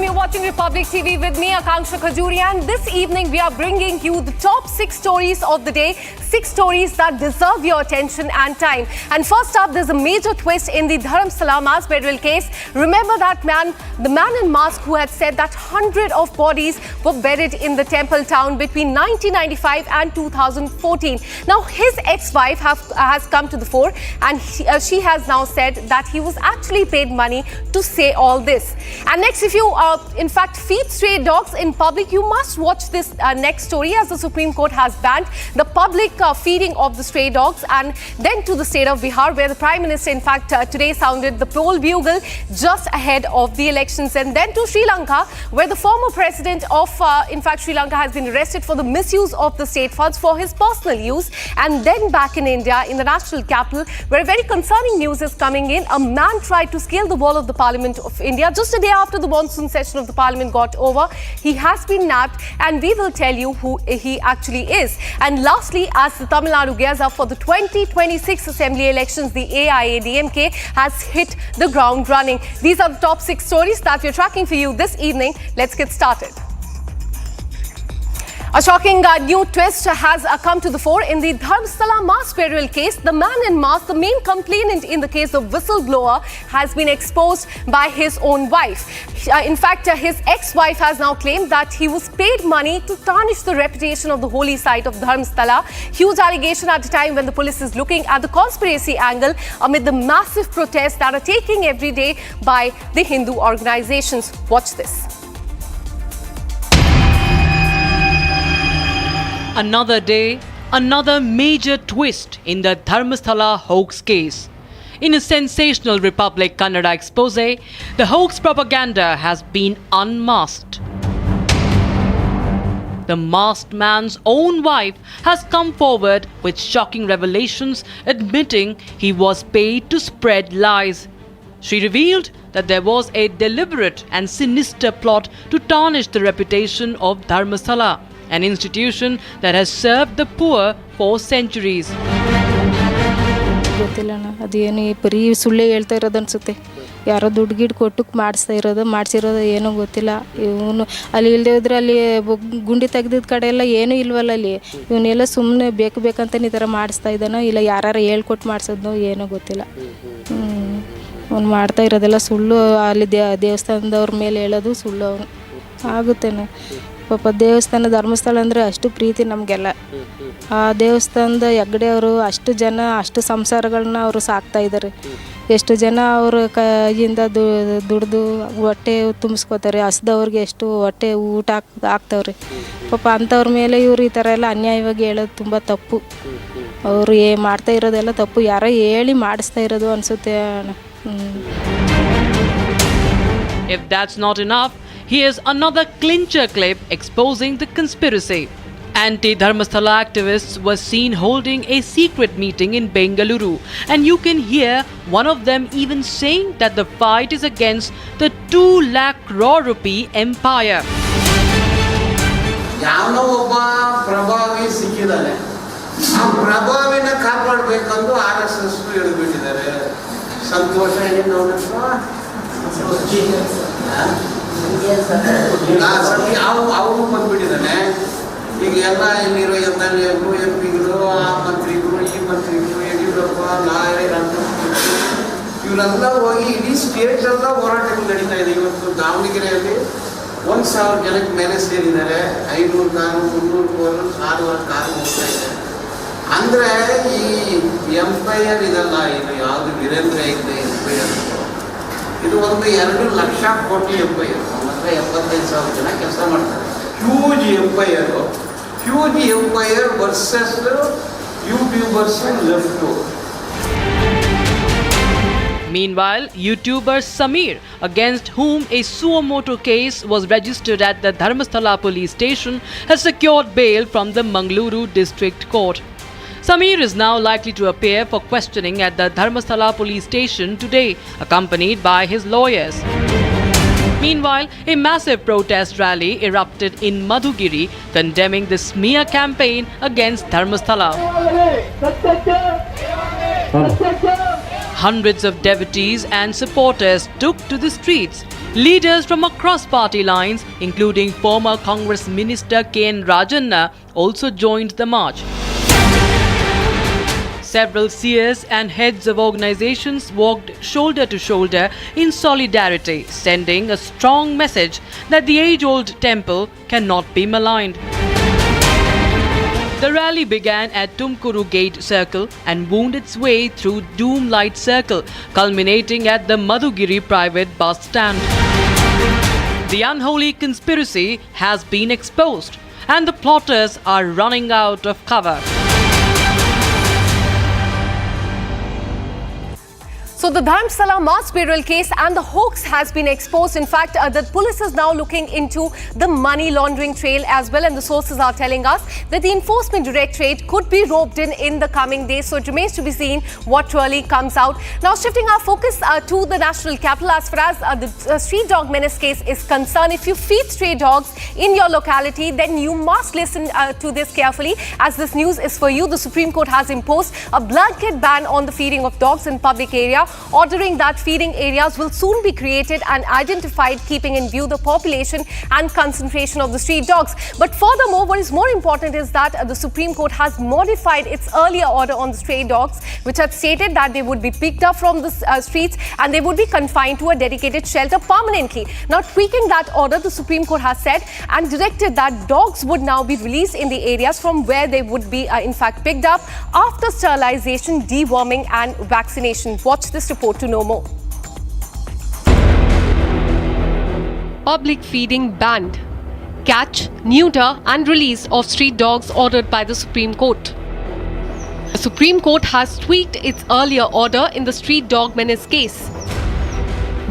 You're watching Republic TV with me, Akanksha Khajuri, and this evening we are bringing you the top 6 stories of the day, 6 stories that deserve your attention and time. And first up, there's a major twist in the Dharmasthala mass burial case. Remember that man, the man in mask who had said that 100 of bodies were buried in the temple town between 1995 and 2014. Now, his ex-wife has come to the fore, and she has now said that he was actually paid money to say all this. And next, if you in fact feed stray dogs in public, you must watch this next story, as the Supreme Court has banned the public feeding of the stray dogs. And then to the state of Bihar, where the Prime Minister in fact today sounded the poll bugle just ahead of the elections. And then to Sri Lanka, where the former president of in fact Sri Lanka has been arrested for the misuse of the state funds for his personal use. And then back in India, in the national capital, where very concerning news is coming in. A man tried to scale the wall of the Parliament of India just a day after the monsoon session of the Parliament got over. He has been nabbed, and we will tell you who he actually is. And lastly, as the Tamil Nadu gears up for the 2026 Assembly elections, the AIADMK has hit the ground running. These are the top 6 stories that we're tracking for you this evening. Let's get started. A shocking new twist has come to the fore in the Dharmasthala mass burial case. The man in mask, the main complainant in the case, the whistleblower, has been exposed by his own wife. In fact, his ex-wife has now claimed that he was paid money to tarnish the reputation of the holy site of Dharmasthala. Huge allegation at a time when the police is looking at the conspiracy angle amid the massive protests that are taking every day by the Hindu organizations. Watch this. Another day, another major twist in the Dharmasthala Hoax case. In a sensational Republic Kannada expose, the hoax propaganda has been unmasked. The masked man's own wife has come forward with shocking revelations admitting he was paid to spread lies. She revealed that there was a deliberate and sinister plot to tarnish the reputation of Dharmasthala, an institution that has served the poor for centuries. ಗೊತ್ತಿಲ್ಲಣ್ಣ, ಅದೇನು ಬರೀ ಸುಳ್ಳೆ ಹೇಳ್ತಾ ಇರೋದು ಅನ್ಸುತ್ತೆ. ಯಾರೋ ದುಡ್ಡು ಗಿಡ್ ಕೊಟ್ಟು ಮಾಡಿಸಿರೋದು ಏನೋ ಗೊತ್ತಿಲ್ಲ. ಇವನು ಅಲ್ಲಿ ಇಲ್ಲದೆ ಹೋದ್ರೆ ಅಲ್ಲಿ ಗುಂಡಿ ತೆಗೆದಿದ್ದ ಕಡೆ ಎಲ್ಲ ಏನೂ ಇಲ್ವಲ್ಲ ಅಲ್ಲಿ. ಇವನ್ನೆಲ್ಲ ಸುಮ್ಮನೆ ಬೇಕಂತ ಈ ಥರ ಮಾಡಿಸ್ತಾ ಇದ್ದಾನೋ ಇಲ್ಲ ಯಾರು ಹೇಳ್ಕೊಟ್ಟು ಮಾಡಿಸೋದೋ ಏನೋ ಗೊತ್ತಿಲ್ಲ. ಅವ್ನು ಮಾಡ್ತಾ ಇರೋದೆಲ್ಲ ಸುಳ್ಳು. ಅಲ್ಲಿ ದೇವಸ್ಥಾನದವ್ರ ಮೇಲೆ ಹೇಳೋದು ಸುಳ್ಳು. ಅವನು ಆಗುತ್ತೇನೆ ಪಾಪ. ದೇವಸ್ಥಾನ ಧರ್ಮಸ್ಥಳ ಅಂದರೆ ಅಷ್ಟು ಪ್ರೀತಿ ನಮಗೆಲ್ಲ. ಆ ದೇವಸ್ಥಾನದ ಹೆಗ್ಗಡೆ ಅವರು ಅಷ್ಟು ಜನ ಅಷ್ಟು ಸಂಸಾರಗಳನ್ನ ಅವರು ಸಾಕ್ತಾ ಇದ್ದಾರೆ. ಎಷ್ಟು ಜನ ಅವರು ಕೈಯಿಂದ ದುಡ್ದು ಹೊಟ್ಟೆ ತುಂಬಿಸ್ಕೋತಾರೆ. ಹಸ್ದವ್ರಿಗೆ ಎಷ್ಟು ಹೊಟ್ಟೆ ಊಟ ಹಾಕ್ತವ್ರೆ ಪಾಪ. ಅಂಥವ್ರ ಮೇಲೆ ಇವರು ಈ ಥರ ಎಲ್ಲ ಅನ್ಯಾಯವಾಗಿ ಹೇಳೋದು ತುಂಬ ತಪ್ಪು. ಅವರು ಮಾಡ್ತಾ ಇರೋದೆಲ್ಲ ತಪ್ಪು. ಯಾರೋ ಹೇಳಿ ಮಾಡಿಸ್ತಾ ಇರೋದು ಅನಿಸುತ್ತೆ. If that's not enough, here's another clincher clip exposing the conspiracy. Anti-Dharmasthala activists were seen holding a secret meeting in Bengaluru, and you can hear one of them even saying that the fight is against the 2 lakh crore rupee empire. ಯಾವನೋ ಒಬ್ಬ ಪ್ರಭಾವಿ ಸಿಕ್ಕಿದ್ದಾನೆ. ಆ ಪ್ರಭಾವಿನ ಕಾಪಾಡಬೇಕಂದು RSS ಹೇಳಿಬಿಟ್ಟಿದ್ದಾರೆ. ಸಂತೋಷ ಏನು ಅವನು ಬಂದ್ಬಿಟ್ಟಿದ್ದಾನೆ. ಈಗ ಎಲ್ಲ ಇಲ್ಲಿರೋ MLAಗಳು MP ಗಳು ಆ ಮಂತ್ರಿಗಳು ಈ ಮಂತ್ರಿಗಳು ಯಡಿಯೂರಪ್ಪ ಇವರೆಲ್ಲ ಹೋಗಿ ಇಡೀ ಸ್ಟೇಟ್ ಎಲ್ಲ ಹೋರಾಟಗಳು ನಡೀತಾ ಇದೆ. ಇವತ್ತು ದಾವಣಗೆರೆಯಲ್ಲಿ 1,000 ಜನಕ್ಕೆ ಮೇಲೆ ಸೇರಿದ್ದಾರೆ. 500 ಕಾರು 300 ಕಾರು 600 ಕಾರು ಹೋಗ್ತಾ ಇದೆ. ಅಂದರೆ ಈ ಎಂಪೈರ್ ಇದಲ್ಲ, ಇದು ಯಾವುದು ವೀರೇಂದ್ರ ಹೆಗ್ಡೆ ಎಂಪೈರ್. ಇದು ಒಂದು 2 ಲಕ್ಷ ಕೋಟಿ ಎಂಪೈರ್. ಅಂದರೆ 75,000 ಜನ ಕೆಲಸ ಮಾಡ್ತಾರೆ. Huge empire versus YouTubers left. Meanwhile, YouTuber Sameer, against whom a suo motu case was registered at the Dharmasthala police station, has secured bail from the Mangaluru district court. Sameer is now likely to appear for questioning at the Dharmasthala police station today, accompanied by his lawyers. Meanwhile, a massive protest rally erupted in Madhugiri, condemning the smear campaign against Dharmasthala. Hundreds of devotees and supporters took to the streets, Leaders from across party lines, including former Congress Minister K.N. Rajanna, also joined the march. Several seers and heads of organizations walked shoulder to shoulder in solidarity, sending a strong message that the age-old temple cannot be maligned. The rally began at Tumkuru Gate Circle and wound its way through Doom Light Circle, culminating at the Madhugiri private bus stand. The unholy conspiracy has been exposed, and the plotters are running out of cover. So the Dharmasthala mass burial case and the hoax has been exposed. In fact, the police is now looking into the money laundering trail as well, and the sources are telling us that the Enforcement Directorate could be roped in the coming days. So it remains to be seen what really comes out. Now shifting our focus to the national capital, as far as the street dog menace case is concerned, if you feed stray dogs in your locality, then you must listen to this carefully, as this news is for you. The Supreme Court has imposed a blanket ban on the feeding of dogs in public area, ordering that feeding areas will soon be created and identified, keeping in view the population and concentration of the street dogs. But furthermore, what is more important is that the Supreme Court has modified its earlier order on the stray dogs, which had stated that they would be picked up from the streets and they would be confined to a dedicated shelter permanently. Now, tweaking that order, the Supreme Court has said and directed that dogs would now be released in the areas from where they would be in fact picked up after sterilization, deworming and vaccination. Watch this report to know more. Public feeding banned. Catch, neuter and release of street dogs ordered by the Supreme Court. The Supreme Court has tweaked its earlier order in the street dog menace case,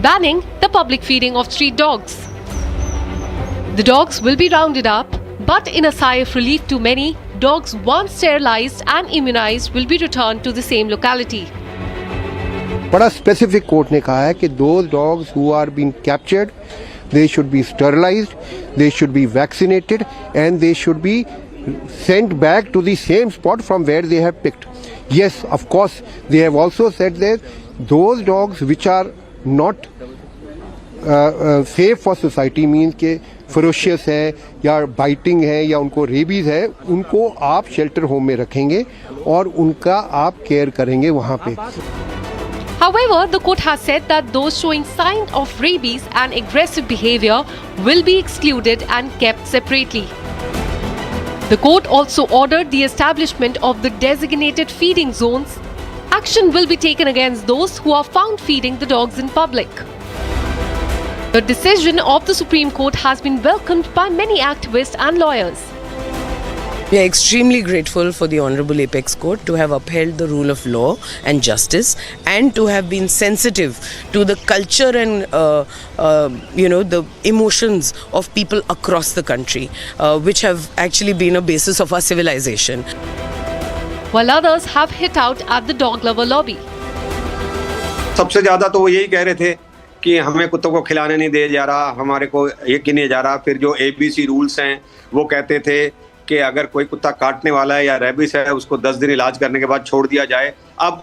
banning the public feeding of street dogs. The dogs will be rounded up, but in a sigh of relief to many, dogs once sterilized and immunized will be returned to the same locality. बड़ा specific court ने कहा है कि those dogs who are being captured, they should be sterilized, they should be vaccinated and they should be sent back to the same spot from where they have picked. Yes, of course, they have also said that those dogs which are not safe for society, means के ferocious है या biting है या उनको rabies है, उनको आप shelter home में रखेंगे और उनका आप care करेंगे वहाँ पे. However, the court has said that those showing signs of rabies and aggressive behavior will be excluded and kept separately. The court also ordered the establishment of the designated feeding zones. Action will be taken against those who are found feeding the dogs in public. The decision of the Supreme Court has been welcomed by many activists and lawyers. We are extremely grateful for the Honorable Apex Court to have upheld the rule of law and justice and to have been sensitive to the culture and the emotions of people across the country, which have actually been a basis of our civilization. While others have hit out at the dog lover lobby. सबसे ज़्यादा तो वो यही कह रहे थे कि हमें कुत्तों को खिलाने नहीं दिया जा रहा, हमारे को ये कि नहीं जा रहा. फिर जो ABC रूल्स हैं वो कहते थे कि अगर कोई कुत्ता काटने वाला है या रेबिस है उसको 10 दिन इलाज करने के बाद छोड़ दिया जाए. अब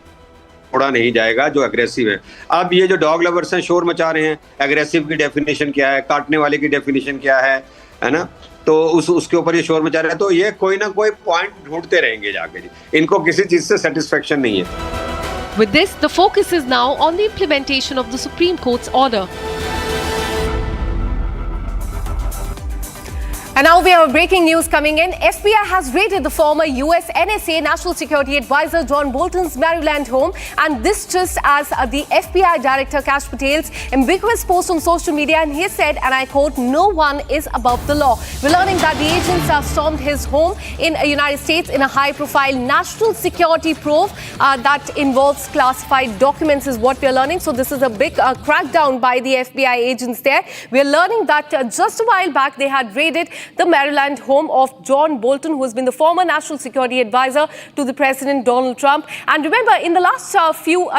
छोड़ा नहीं जाएगा जो एग्रेसिव है. अब ये जो डॉग लवर्स हैं शोर मचा रहे हैं, एग्रेसिव की डेफिनेशन क्या है, काटने वाले की डेफिनेशन क्या है ना, तो उसके ऊपर ये शोर मचा रहे हैं. तो ये कोई ना कोई पॉइंट ढूंढते रहेंगे जाके जी. इनको किसी चीज से सेटिस्फेक्शन नहीं है. With this, the focus is now on the implementation of the Supreme Court's order. And now we have breaking news coming in. FBI has raided the former US NSA National Security Advisor John Bolton's Maryland home, and this just as the FBI Director Kash Patel's ambiguous post on social media, and he said, and I quote, "No one is above the law." We're learning that the agents have stormed his home in the United States in a high-profile national security probe that involves classified documents is what we're learning. So this is a big crackdown by the FBI agents there. We're learning that just a while back they had raided the Maryland home of John Bolton, who has been the former national security advisor to the President Donald Trump. And remember, in the last few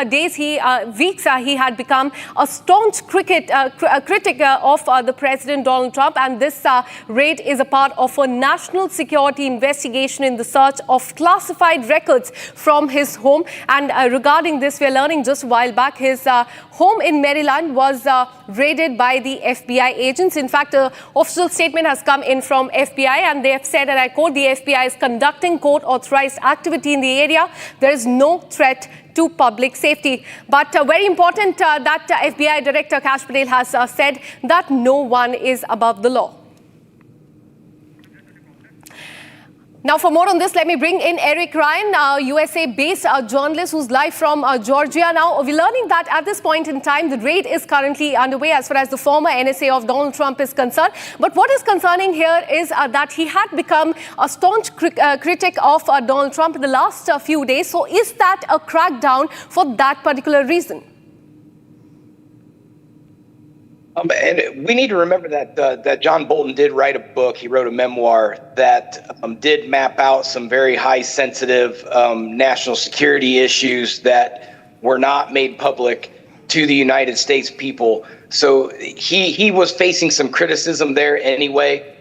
weeks, he had become a staunch critic of the President Donald Trump. And this raid is a part of a national security investigation in the search of classified records from his home. And regarding this, we are learning just a while back, his home in Maryland was raided by the FBI agents. In fact, an official statement has come in from FBI, and they have said, and I quote, the FBI is conducting court-authorized activity in the area. There is no threat to public safety. But very important that FBI Director Kash Patel has said that no one is above the law. Now, for more on this, let me bring in Eric Ryan, USA-based journalist who's live from Georgia. Now, we're learning that at this point in time, the raid is currently underway as far as the former NSA of Donald Trump is concerned. But what is concerning here is that he had become a staunch critic of Donald Trump in the last few days. So is that a crackdown for that particular reason? And we need to remember that John Bolton did write a book. He wrote a memoir that did map out some very high sensitive national security issues that were not made public to the United States people. So he was facing some criticism there anyway.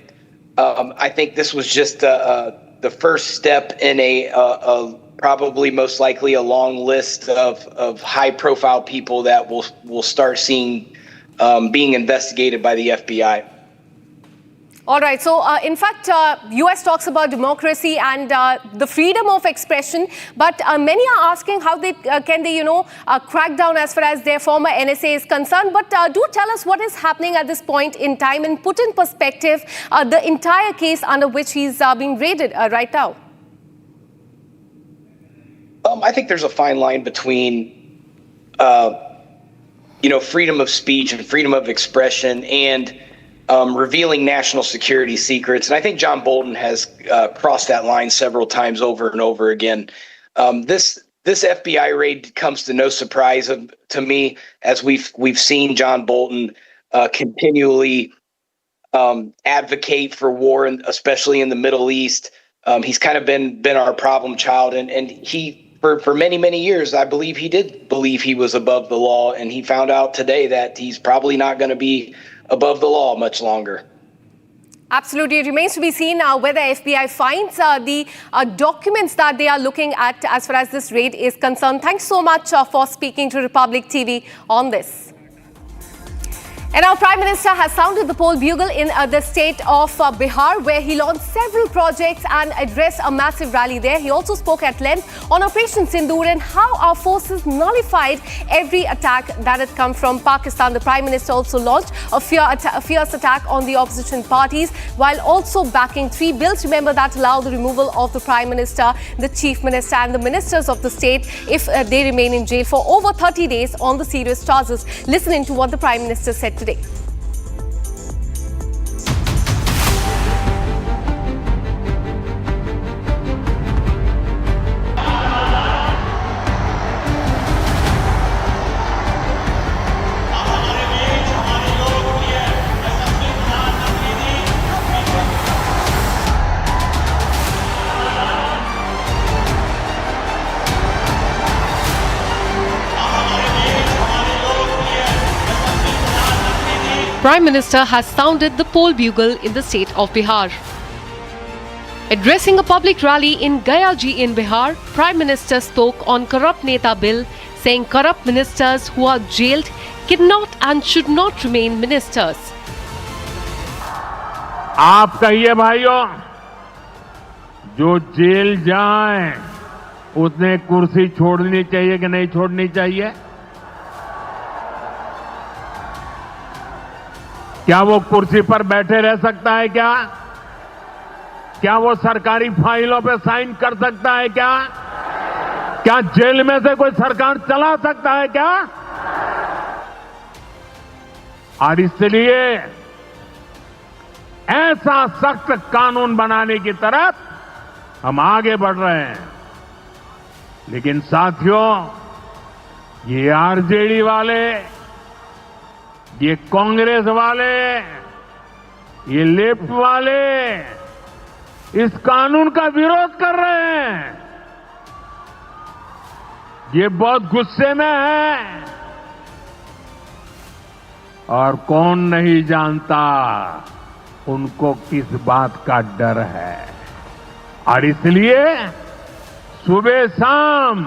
I think this was just the first step in a probably most likely a long list of high profile people that we'll start seeing being investigated by the FBI. All right. So, in fact, U.S. talks about democracy and the freedom of expression, but many are asking how they can they, crack down as far as their former NSA is concerned. But do tell us what is happening at this point in time and put in perspective the entire case under which he's being raided right now. I think there's a fine line between freedom of speech and freedom of expression and revealing national security secrets. And I think John Bolton has crossed that line several times over and over again. This FBI raid comes to no surprise to me, as we've seen John Bolton continually advocate for war, and especially in the Middle East. He's kind of been our problem child, and he, for many, many years, I believe he did believe he was above the law, and he found out today that he's probably not going to be above the law much longer. Absolutely. It remains to be seen whether FBI finds the documents that they are looking at as far as this raid is concerned. Thanks so much for speaking to Republic TV on this. And our Prime Minister has sounded the poll bugle in the state of Bihar, where he launched several projects and addressed a massive rally there. He also spoke at length on Operation Sindoor and how our forces nullified every attack that had come from Pakistan. The Prime Minister also launched a fierce attack on the opposition parties, while also backing 3 bills, remember, that allow the removal of the Prime Minister, the Chief Minister and the ministers of the state if they remain in jail for over 30 days on the serious charges. Listen in to what the Prime Minister said today. Prime Minister has sounded the poll bugle in the state of Bihar. Addressing a public rally in Gayaji in Bihar, Prime Minister spoke on Corrupt Neta Bill, saying corrupt ministers who are jailed cannot and should not remain ministers. आप कहिए भाइयों, जो jail जाए उसने कुर्सी छोड़नी चाहिए कि नहीं छोड़नी चाहिए? क्या वो कुर्सी पर बैठे रह सकता है क्या? क्या वो सरकारी फाइलों पे साइन कर सकता है क्या? क्या जेल में से कोई सरकार चला सकता है क्या? और इसलिए ऐसा सख्त कानून बनाने की तरफ हम आगे बढ़ रहे हैं। लेकिन साथियों, ये आरजेडी वाले, ये कांग्रेस वाले, ये लेफ्ट वाले इस कानून का विरोध कर रहे हैं। ये बहुत गुस्से में है और कौन नहीं जानता उनको किस बात का डर है। और इसलिए सुबह शाम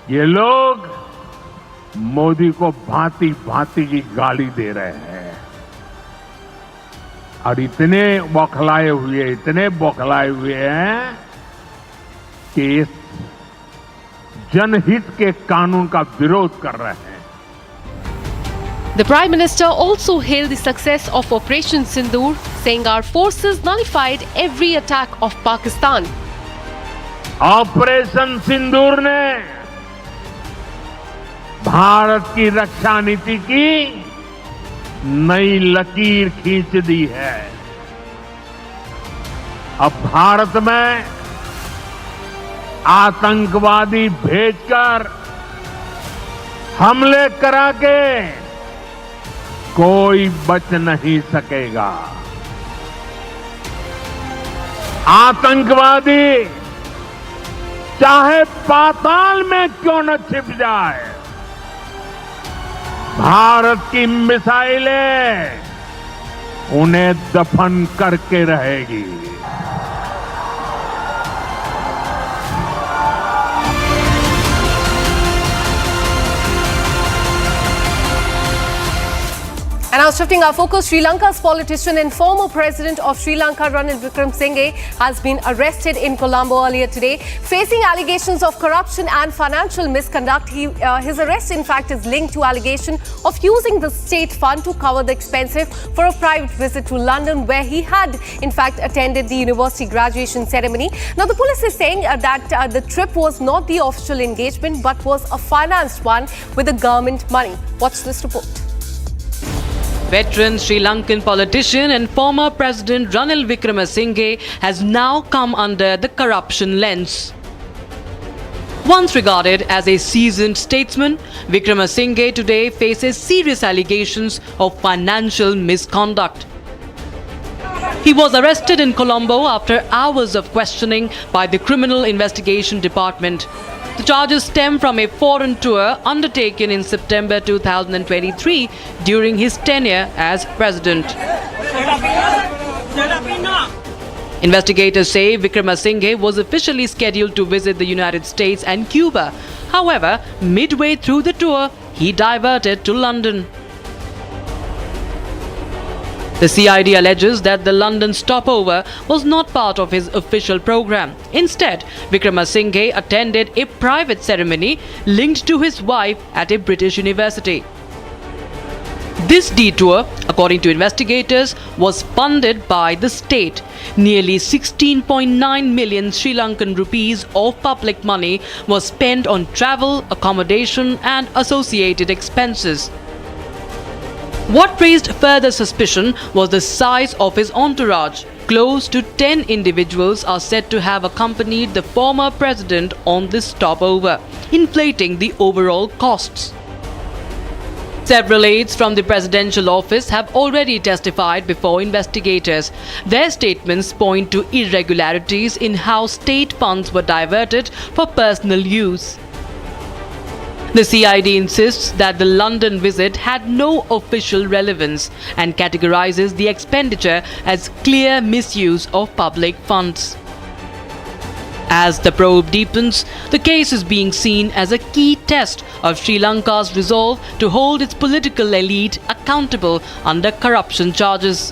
ये लोग मोदी को भांति भांति की गाली दे रहे हैं और इतने बौखलाए हुए हैं कि इस जनहित के कानून का विरोध कर रहे हैं। The Prime Minister also hailed the success of Operation Sindoor, saying our forces nullified every attack of Pakistan. Operation Sindoor ने भारत की रक्षा नीति की नई लकीर खींच दी है। अब भारत में आतंकवादी भेजकर हमले करा के कोई बच नहीं सकेगा। आतंकवादी चाहे पाताल में क्यों न छिप जाए, भारत की मिसाइलें उन्हें दफन करके रहेगी। And now shifting our focus, Sri Lanka's politician and former president of Sri Lanka, Ranil Wickremesinghe, has been arrested in Colombo earlier today, facing allegations of corruption and financial misconduct. His arrest, in fact, is linked to allegation of using the state fund to cover the expenses for a private visit to London, where he had, in fact, attended the university graduation ceremony. Now, the police is saying that the trip was not the official engagement, but was a financed one with the government money. Watch this report. Veteran Sri Lankan politician and former President Ranil Wickremesinghe has now come under the corruption lens. Once regarded as a seasoned statesman, Wickremesinghe today faces serious allegations of financial misconduct. He was arrested in Colombo after hours of questioning by the Criminal Investigation Department. The charges stem from a foreign tour undertaken in September 2023 during his tenure as president. Investigators say Wickremesinghe was officially scheduled to visit the United States and Cuba. However, midway through the tour, he diverted to London. The CID alleges that the London stopover was not part of his official program. Instead, Wickremesinghe attended a private ceremony linked to his wife at a British university. This detour, according to investigators, was funded by the state. Nearly 16.9 million Sri Lankan rupees of public money was spent on travel, accommodation and associated expenses. What raised further suspicion was the size of his entourage. Close to 10 individuals are said to have accompanied the former president on this stopover, inflating the overall costs. Several aides from the presidential office have already testified before investigators. Their statements point to irregularities in how state funds were diverted for personal use. The CID insists that the London visit had no official relevance and categorizes the expenditure as clear misuse of public funds. As the probe deepens, the case is being seen as a key test of Sri Lanka's resolve to hold its political elite accountable under corruption charges.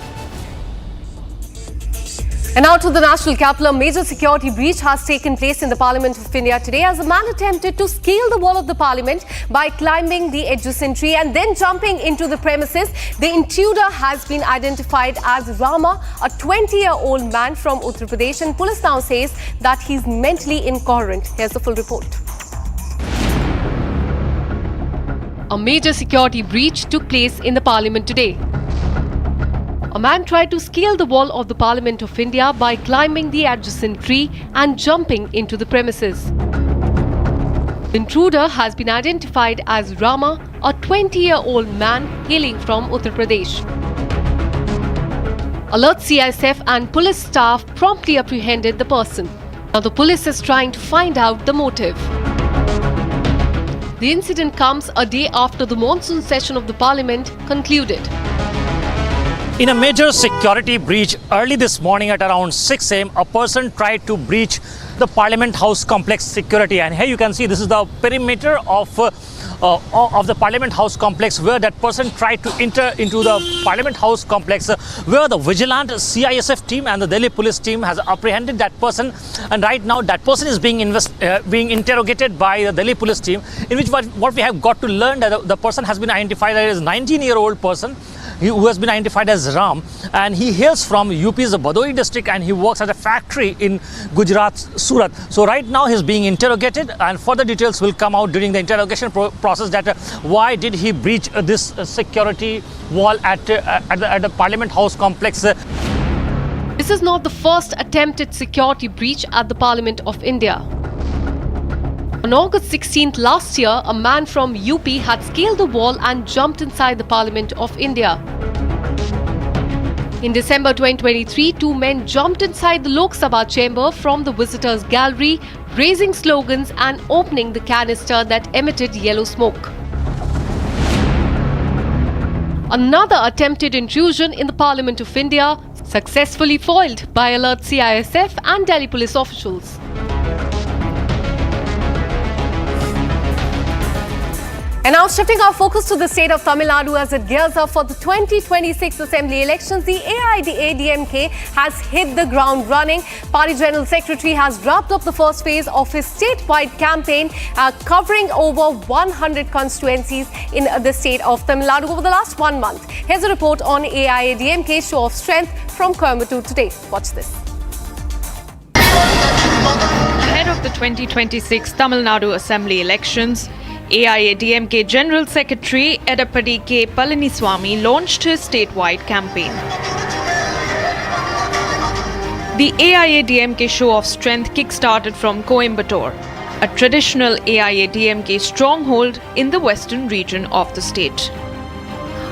And now to the national capital, a major security breach has taken place in the Parliament of India today as a man attempted to scale the wall of the Parliament by climbing the adjacent tree and then jumping into the premises. The intruder has been identified as Rama, a 20-year-old man from Uttar Pradesh, and police now says that he's mentally incoherent. Here's the full report. A major security breach took place in the Parliament today. A man tried to scale the wall of the Parliament of India by climbing the adjacent tree and jumping into the premises. The intruder has been identified as Rama, a 20-year-old man hailing from Uttar Pradesh. Alert CISF and police staff promptly apprehended the person. Now the police is trying to find out the motive. The incident comes a day after the monsoon session of the parliament concluded. In a major security breach early this morning at around 6 a.m., a person tried to breach the Parliament House complex security. And here you can see this is the perimeter of the Parliament House complex, where that person tried to enter into the Parliament House complex, where the vigilant CISF team and the Delhi police team has apprehended that person. And right now that person is being interrogated by the Delhi police team, in which what we have got to learn that the person has been identified as a 19-year-old person who has been identified as Ram, and he hails from UP's Bhadoi district, and he works at a factory in Gujarat, Surat. So right now he's being interrogated, and further details will come out during the interrogation process that why did he breach this security wall at the Parliament House complex. This is not the first attempted security breach at the Parliament of India. On August 16th last year, a man from UP had scaled the wall and jumped inside the Parliament of India. In December 2023, two men jumped inside the Lok Sabha chamber from the visitors' gallery, raising slogans and opening the canister that emitted yellow smoke. Another attempted intrusion in the Parliament of India, successfully foiled by alert CISF and Delhi police officials. And now shifting our focus to the state of Tamil Nadu as it gears up for the 2026 Assembly elections, the AIADMK has hit the ground running. Party General Secretary has wrapped up the first phase of his statewide campaign, covering over 100 constituencies in the state of Tamil Nadu over the last 1 month. Here's a report on AIADMK's show of strength from Coimbatore today. Watch this. Ahead of the 2026 Tamil Nadu Assembly elections, AIADMK General Secretary Edappadi K. Palaniswamy launched his statewide campaign. The AIADMK show of strength kick-started from Coimbatore, a traditional AIADMK stronghold in the western region of the state.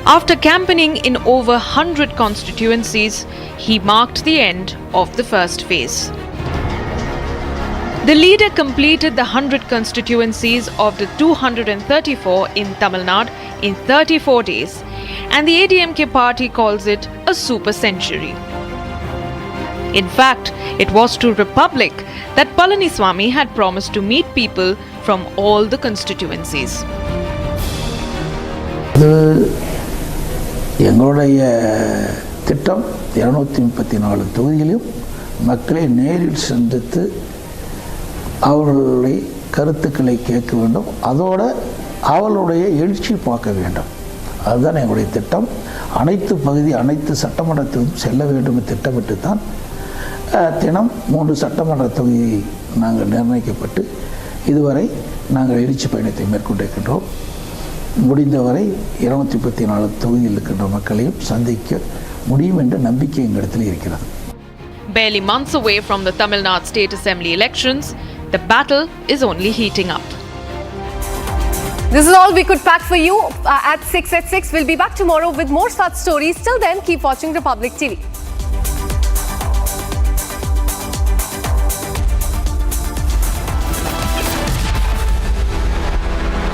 After campaigning in over 100 constituencies, he marked the end of the first phase. The leader completed the 100 constituencies of the 234 in Tamil Nadu in 34 days, and the ADMK party calls it a super century. In fact, it was to Republic that Palaniswamy had promised to meet people from all the constituencies. எங்களுடைய திட்டம் 234 தொகுதிகளிலும் மக்களை நேரில் சந்தித்து அவர்களுடைய கருத்துக்களை கேட்க வேண்டும், அதோட அவளுடைய எழுச்சி பார்க்க வேண்டும். அதுதான் எங்களுடைய திட்டம். அனைத்து பகுதி அனைத்து சட்டமன்றத்திலும் செல்ல வேண்டும் திட்டமிட்டு தான் தினம் 3 சட்டமன்ற தொகுதி நாங்கள் நிர்ணயிக்கப்பட்டு இதுவரை நாங்கள் எழுச்சி பயணத்தை மேற்கொண்டிருக்கின்றோம். முடிந்தவரை 234 தொகுதியில் இருக்கின்ற மக்களையும் சந்திக்க முடியும் என்ற நம்பிக்கை எங்களிடத்தில் இருக்கிறது. Barely months away from the Tamil Nadu State Assembly elections, the battle is only heating up. This is all we could pack for you at 6 at 6. We'll be back tomorrow with more such stories. Till then, keep watching Republic TV.